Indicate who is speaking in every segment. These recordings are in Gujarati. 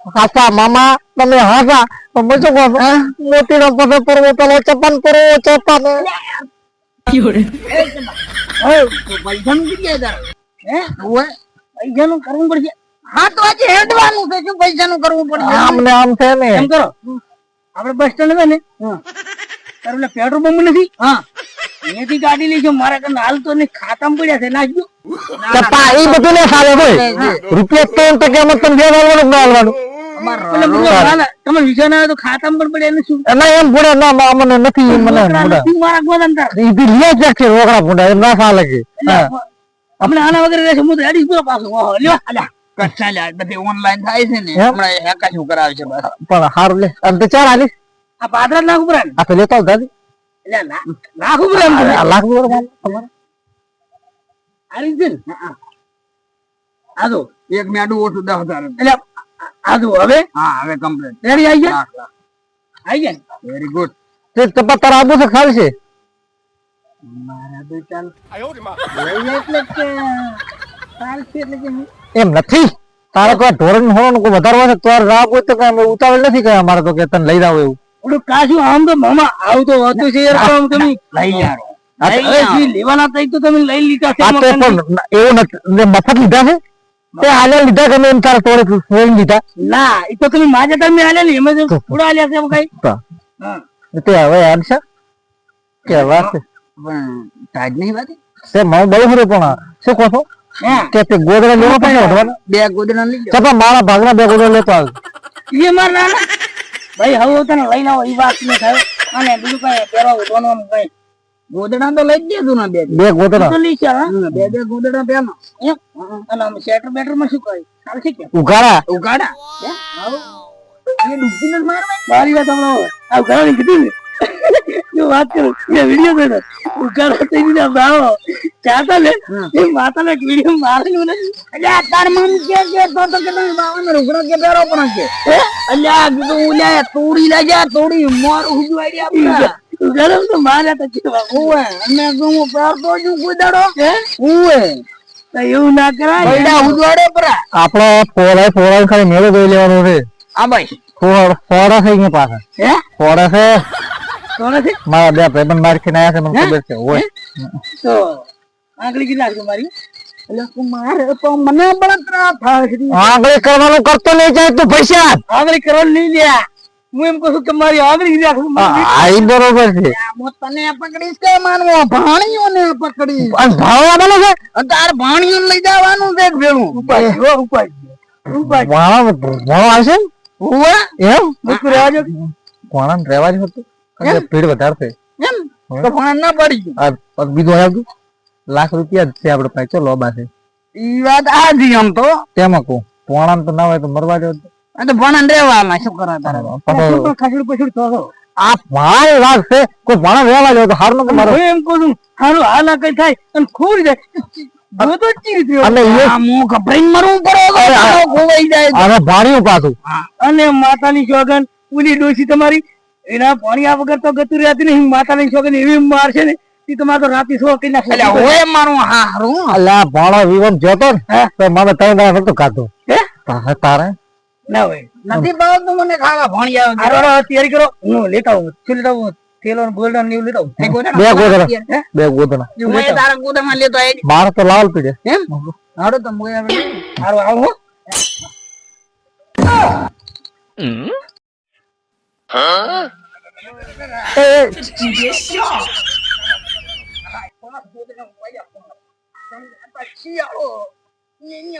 Speaker 1: હાસા મામા તમે હાસા તમે શું કહો મોતી નો પગે પરવો પેલો ચપન પરવો ચપન
Speaker 2: પૈસા નું કેટલી હજાર પૈસા નું કરવું પડશે. હા તો આજે હેડવાનું છે શું પૈસા નું કરવું પડશે
Speaker 1: આમ ને આમ છે ને
Speaker 2: એમ કરો આપડે બસ સ્ટેન્ડ છે ને તારે પેટ્રોલ પંપ નથી અહીંયાથી ગાડી લઈશું મારા કને હાલ તો નહીં ખાતામાં પડ્યા છે નાખજો
Speaker 1: ચપ્પા એ બધું ને સાલે ભાઈ રૂપિયા તો કેમ તમે બે વાળવાનું ના હાલવાનું
Speaker 2: તમે વિચાર ના તો ખાતામાં પણ પડ્યા નથી શું
Speaker 1: ના એમ પૂરા ના મને નથી મને
Speaker 2: મારા ગોદામ તાર
Speaker 1: ઈ લે જ છે રોકડા પૂરા એમ ના સાલે કે
Speaker 2: હમણાં આના વગર રહેશે હું તો એડી પૂરો પાછો લ્યો આલા કચ્છા લ્યા બધી ઓનલાઈન થાય છે ને હમણાં હેકા શું કરાવે છે બસ
Speaker 1: પણ હારું લે અને તો ચાર આલી
Speaker 2: આ પાદરા લાખ ઉપર
Speaker 1: આ તો લેતો દાદી
Speaker 2: એટલે લાખ ઉપર એમ
Speaker 1: લાખ ઉપર તમારે
Speaker 2: આરી છે ને આ તો એક મેડું ઓછું 10,000 એટલે આ તો હવે હા હવે કમ્પ્લીટ રેડી આવી ગયા વેરી ગુડ
Speaker 1: તે ચપ્પા તારા આબુ છે ખાલ છે
Speaker 2: મારા તો ચાલ લઈ એટલે કે ચાલ છે એટલે કે
Speaker 1: એમ નથી તારે કોઈ ધોરણ હોવાનું કોઈ વધારવા છે તો રાહ હોય તો કઈ ઉતાવળ નથી કઈ અમારે તો કે તને લઈ જાવ એવું
Speaker 2: ઓલું કાશું આમ તો મામા આવું તો હોતું છે યાર આમ તમે લઈ જારો લેવાના તઈ તો તમે લઈ લીધા છે
Speaker 1: આ તો પણ એવું નથી મફત લીધા છે તે હાલે લીધા કે એમ તારા તોડે ફોન લીધા
Speaker 2: ના એ તો તમે માજે તમે હાલે ને એમ જ થોડા હાલ્યા છે કઈ હા
Speaker 1: તે હવે આનસા કે વાત
Speaker 2: પણ તાજ નહીં વાત
Speaker 1: છે મારું બળો હરે પણ શું કહો છો કે તે ગોદડા લેવા પડે વઢવાના
Speaker 2: બે ગોદડા લઈ
Speaker 1: ચપા મારા ભાગના બે ગોદડા લેતો આવ
Speaker 2: એ માર ના ભાઈ હવે તને લઈને આવો એ વાત ને થાય અને બીજું કઈ પહેરવા ઉઠવાનું આમ કઈ ગોદડા તો લઈ જ દેજો ને બે
Speaker 1: ગોદડા
Speaker 2: તો લઈ ચાલ બે ગોદડા પહેરનો એમ અને આમ શેટર બેટર માં શું કહે ચાલશે કે ઉગાડા આવો એ ડૂબી ન મારવા મારી વાત હમણાં આ ઉગાડા ની કીધું ને જો વાત કરું એ વિડિયો જોયો ઉગાડા થઈ ને બાવો ચાતા લે એ માતા ને વિડિયો મારેલું ને અલ્યા તાર મમ કે તો કે તમે બાવાનો ઉગડો કે બેરો પણ કે અલ્યા કીધું ઉલ્યા તોડી લાગ્યા તોડી મોર ઉજવાડી આપડા ઉગાડા તો માર્યા તો કેવા ઓએ અને હું પેર તો જો કોઈ દાડો ઓએ તો એવું ના કરાય બૈડા ઉજવાડે પરા
Speaker 1: આપણો ફોડા ખાલી મેળો જોઈ લેવાનો છે
Speaker 2: આ ભાઈ
Speaker 1: ફોડા થઈ ગયા પાછા ફોડા છે
Speaker 2: કોણ છે
Speaker 1: મારા બે ભાઈબંધ માર ખીને આયા છે મને ખબર છે ઓય
Speaker 2: તો આંગળી કી નાખજો મારી એટલે તું મારે તો મને બળતરા થાય છે
Speaker 1: આંગળી કરવાનું કરતો નહીં જાય તું પૈસા
Speaker 2: આંગળી કરવાનું નહીં લ્યા હું એમ કહું છું કે મારી આંગળી રાખું
Speaker 1: આઈ બરોબર છે
Speaker 2: હું તને પકડીશ કે માનવો ભાણીઓને પકડી
Speaker 1: અને ભાવવા બનો છે
Speaker 2: તાર ભાણીઓને લઈ જવાનું છે ભેળું ઉપાય
Speaker 1: ભાણો આવશે
Speaker 2: ઓવા
Speaker 1: એમ
Speaker 2: મુકુ રહેજો
Speaker 1: ભાણા રહેવા જ હતું ભીડ વધારશે
Speaker 2: એમ તો ભાણ ના પડી ગયું
Speaker 1: આ બીજું આવ્યું લાખ રૂપિયા જ છે આપડે પાસે ચલો લોબા છે
Speaker 2: ઈ વાત આજી આમ તો
Speaker 1: તેમાં કહું ભાણા તો ના હોય તો મરવા દો
Speaker 2: આ તો ભાણ રહેવાના શું કરા તારે ખસડ પસડ થો
Speaker 1: આ ભાઈ વાત છે કોઈ ભાણા રહેવા દો તો હારનો તો મારો
Speaker 2: હું એમ કહું છું હારું હાલા કઈ થાય અને ખોરી જાય જો તો ચીરી થયો
Speaker 1: અને એ
Speaker 2: હું ગભરાઈને મરવું પડે ગોવાઈ જાય
Speaker 1: અરે ભાણ્યું પાછું
Speaker 2: અને માતાની સોગન ઉલી ડોસી તમારી એના પાણી વગર તો ગતું રહેતી નહીં માતાની સોગન એવી મારશે ને ઈ તમારે તો રાતી સો કરી નાખે એટલે ઓય મારું હારું
Speaker 1: અલ્યા ભાણો વિવન જોતો ને તો મારે તઈ દાડા નતો ખાતો તારે
Speaker 2: ના હોય નથી ભાવ તો મને ખાવા ભાણી આવે તૈયારી કરો હું લેતા આવું શું લેતા આવું તેલ અને ગોલ્ડન ને લેતા આવું
Speaker 1: બે ગોદડા
Speaker 2: હું તારા ગોદામાં લેતો આવી
Speaker 1: બાર તો લાવલ પીડે
Speaker 2: એમ હાડો તો મોય આવે હારું આવો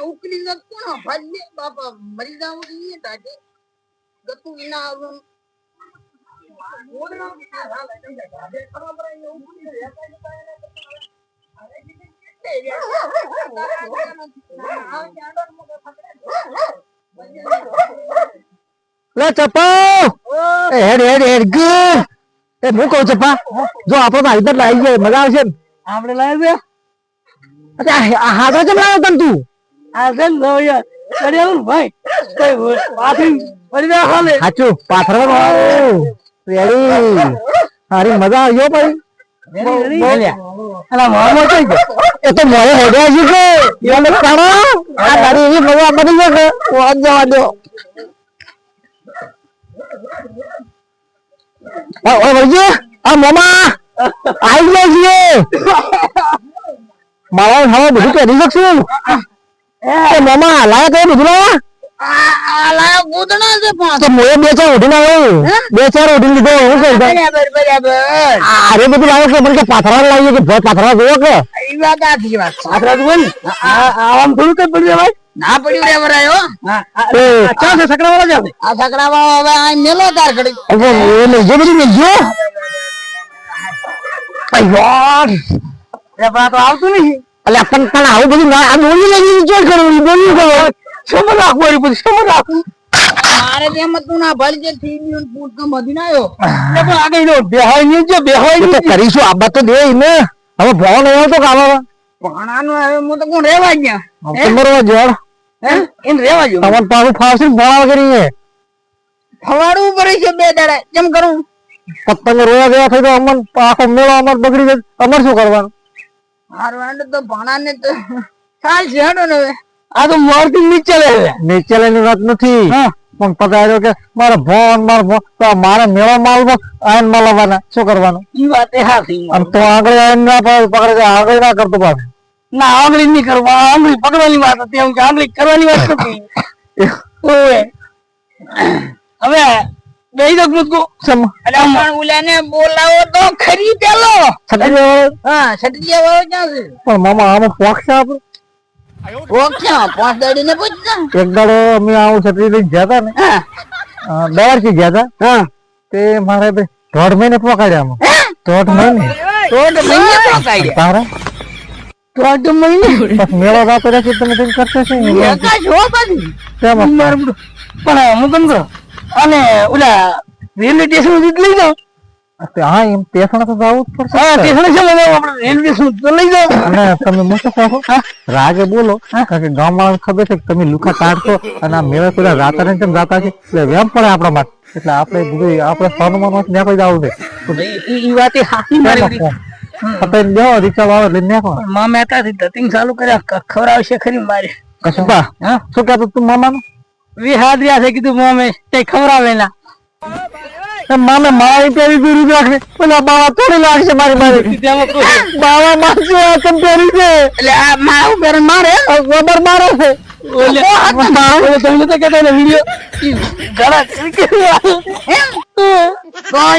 Speaker 2: ઉકલી કોણ ભાઈ બાપા મરી જાવ ગતું વિના આવું
Speaker 1: લે ચપ્પા હેડ હેડ હેડ ગુડ એ હું કહું ચપ્પા જો આપણો ભાઈ ઇધર લાવી જાય મજા આવશે ને
Speaker 2: આપણે લાવ્યો
Speaker 1: આ હાથો ચમ લાવ્યો તને તું
Speaker 2: આ છે ને યાર કરી આવું ભાઈ કઈ પાછી પડી જાય ખાલે
Speaker 1: સાચું પાથરવા રેડી હારી મજા આવ્યો ભાઈ અલા મોમો થઈ ગયો એ તો મોય હેડ્યા છે કે એને કાણો આ ગાડી એવી મજા પડી ગયો કે વાત જવા દો ઓય વળજી આ મામા આવી જાય છે મારા હવે બધું કરી શકશું એ મામા લાયા કઈ બધું લાયા
Speaker 2: આ લાયો ગોદડા છે પાંચ
Speaker 1: તો મોએ બે ચાર ઉઠીને આવ્યો બે ચાર ઉઠીને લીધો હું કહી દઉં
Speaker 2: બરાબર
Speaker 1: અરે બધું લાવ્યો છે મને કે પાથરા લાવીએ કે ભાઈ પાથરા જોયો કે
Speaker 2: એ વાત આથી વાત
Speaker 1: પાથરા જોયો ને આમ થોડું કઈ પડ્યું ભાઈ
Speaker 2: ના પડ્યું રે વરાયો
Speaker 1: ચા છે સકડા વાળા જાવ
Speaker 2: આ સકડા વાળો હવે આ મેલો તાર ઘડી
Speaker 1: અરે એ ને જે બધું મેજો યાર
Speaker 2: રે પણ તો આવતું નહીં
Speaker 1: અલે પણ આવું બધું ના આ બોલી લઈ જોઈ કરવું બોલી કરો શું રાખવું એ બધું શું રાખવું
Speaker 2: મારે તેમ તું ના ભલ જે થી ની પૂટ નો મધી ના આયો
Speaker 1: એટલે પણ આગળ નો બેહાય નહીં જો બેહાય નહીં તો કરીશું આબા તો દે ને હવે ભણ આવ્યો તો કાવા
Speaker 2: ભણાનો હવે હું તો કોણ રેવા ગયા
Speaker 1: તમારો જોડ
Speaker 2: હે એમ રેવા જો
Speaker 1: તમાર પાછું ફાવસી ભણાવ કરીએ
Speaker 2: ફવાડવું પડે છે બે દાડા કેમ કરું
Speaker 1: પતંગ રોયા ગયા થઈ તો અમન આખો મેળો અમાર બગડી જાય અમાર શું કરવાનું
Speaker 2: હારવાંડ તો ભણાને તો ચાલ છે હડો ને હવે
Speaker 1: આ તો મારથી નીચે લેની વાત નથી પણ પતા આવ્યો કે મારા ભણ મારા મેળો માલ આયન માં લાવવાના શું કરવાનું
Speaker 2: ઈ વાત એ હાથી
Speaker 1: અને તો આગળ આયન ના પકડે આગળ ના કરતો પાછું
Speaker 2: ના આંગળી નહીં કરવા આંગળી પકડવાની વાત હતી એમ કે આંગળી કરવાની વાત નથી ઓએ હવે બેહી દો મુદકો અરે પણ ઉલાને બોલાવો તો ખરી પેલો હા છટકી વાળો ક્યાં છે
Speaker 1: પણ મામા આમાં પોક્ષ આપણે
Speaker 2: ઓક્યા પાંચ દાડી ને પૂછતા
Speaker 1: એક દાડો અમે આવું છત્રી લઈને ગયા હતા ને દવાર થી ગયા હતા તે મારે દોઢ મહિને પકડ્યા દોઢ મહિને
Speaker 2: પકાડ્યા
Speaker 1: તારા
Speaker 2: દોઢ મહિને
Speaker 1: બસ મેળો રાતો રાખી તમે તેમ કરતો છે
Speaker 2: એકા જો બધી
Speaker 1: પણ હું કેમ કરો
Speaker 2: અને ઓલા રેલવે સ્ટેશન સુધી લઈ જાઓ
Speaker 1: હા એમ સ્ટેશન તો જવું જ પડશે
Speaker 2: હા સ્ટેશન છે મને આપણે રેલવે સ્ટેશન તો લઈ જાઓ
Speaker 1: અને તમે મોટો કહો રાગે બોલો કારણ કે ગામ વાળાને ખબર છે કે તમે લુખા કાઢશો અને આ મેળા પેલા રાતા ને તેમ જાતા છે એટલે વેમ પડે આપણા માટે એટલે આપણે બધું આપણે સોનું માં નાખી જવું છે
Speaker 2: ઈ વાત હાથી મારી
Speaker 1: પતાઈ દેવો રિક્ષા વાળો લઈને નાખો
Speaker 2: માં મહેતા થી ધતિંગ ચાલુ કર્યા ખવડાવશે ખરી મારે
Speaker 1: કશું બા શું કહેતો તું મામાનું
Speaker 2: વિહાદ રહ્યા છે કીધું મોમે તે ખવડાવેલા
Speaker 1: મામે મારી પેરી પીરી રાખે પેલા બાવા તોડી લાગશે મારી મારી બાવા મારશે આ કેમ પેરી છે
Speaker 2: એટલે આ મારું પેર મારે
Speaker 1: ગબર મારે છે
Speaker 2: ઓલે તમને તો કહેતા ને વિડિયો ગળા તો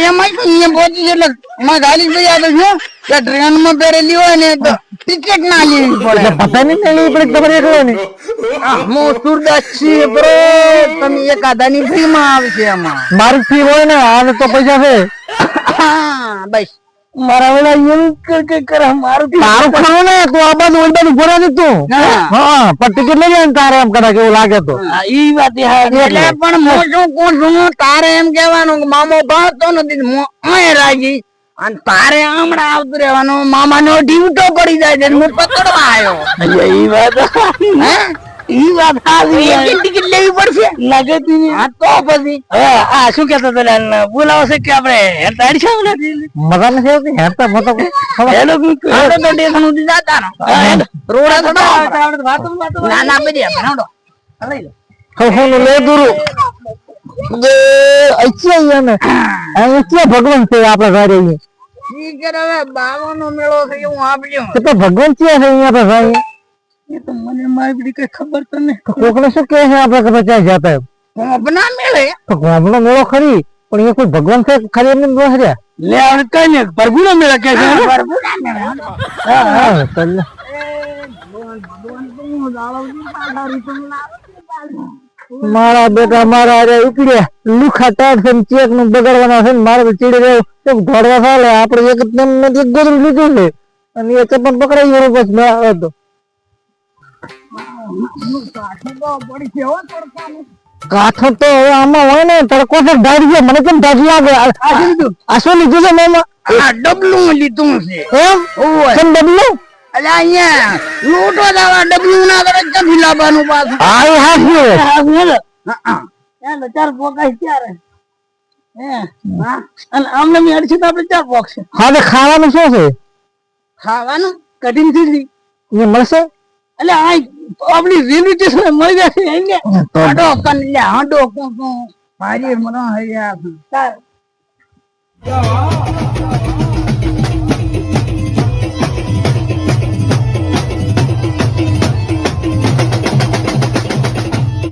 Speaker 2: એમાં અહીંયા પહોંચી એટલે એમાં ગાલી થઈ આવે છે કે ટ્રેન માં પહેરેલી હોય ને તો ટિકિટ ના લેવી પડે
Speaker 1: પતા નહીં લેવી પડે તમારે એકલો ને
Speaker 2: હું સુરદાસ છીએ બ્રો તમે એક આધાની ફ્રી માં આવશે એમાં
Speaker 1: મારી ફી હોય ને આને તો પૈસા છે
Speaker 2: હા બસ
Speaker 1: મારા વેલા એવું કરે મારું તારું ખાવ ને તું આ બાજુ ઓલ બાજુ ભરા દે તું હા પણ ટિકિટ લઈ જાય ને તારે એમ કદાચ એવું લાગે તો
Speaker 2: ઈ વાત એટલે પણ હું શું કોણ છું તારે એમ કહેવાનું કે મામો ભાવતો નથી હું રાજી અને તારે હમણાં આવતું રહેવાનું મામા નો ડીવટો પડી જાય છે હું પકડવા આવ્યો
Speaker 1: ઈ વાત
Speaker 2: ઈ વાત ટિકિટ લેવી પડશે લાગે હા તો પછી આ શું કેતો પેલા બોલાવો છે કે આપણે તારી છે
Speaker 1: મજા નથી આવતી હેરતા મતો
Speaker 2: ના ના બધી
Speaker 1: લે દૂર ભગવાન છે આપડે ઘરે
Speaker 2: બાવાનો મેળો છે એવું આપ્યું
Speaker 1: તો ભગવાન છે અહીંયા આપડે ભાઈ
Speaker 2: એ તો મને મારી બધી કઈ ખબર તો નહીં
Speaker 1: કોકને શું કહે છે આપડે ખબર ક્યાં જતા
Speaker 2: ના મેળે
Speaker 1: તો ગામનો મેળો ખરી પણ એ કોઈ ભગવાન છે ખરી એમને ન હર્યા
Speaker 2: લે હવે કઈ ને પ્રભુનો મેળો કે છે પ્રભુના મેળો
Speaker 1: હા ચાલ મારા બેટા મારા અરે ઉપડ્યા લુખા ટાટ છે ચેક નું બગાડવાના છે મારે ચીડી રહ્યું ધોડવા ચાલે આપડે એક ગોદરું લીધું છે અને એ ચપ્પલ પકડાઈ ગયો બસ મેં આવે તો કાઠો તો હવે આમાં હોય ને તડકો છે ઢાળી ગયો મને કેમ ઢાઢ લાગે આ શું લીધું છે મેં
Speaker 2: ડબલું લીધું છે
Speaker 1: એમ કેમ ડબલું
Speaker 2: અલે અહીંયા લૂંટો દાવા ડબલું ના કરે ક્યાંથી લાવવાનું પાછું
Speaker 1: હા એ
Speaker 2: હા ચાર પોકાય ત્યારે અને આમને મેળ છે તો આપણે ચાર પોક છે
Speaker 1: હા ને ખાવાનું શું છે
Speaker 2: ખાવાનું કઠિન ચીજ
Speaker 1: એ મળશે
Speaker 2: એટલે આ આપણી રેલવે સ્ટેશન મળી જશે હાડો કન્યા હાડો મારી મને હૈયા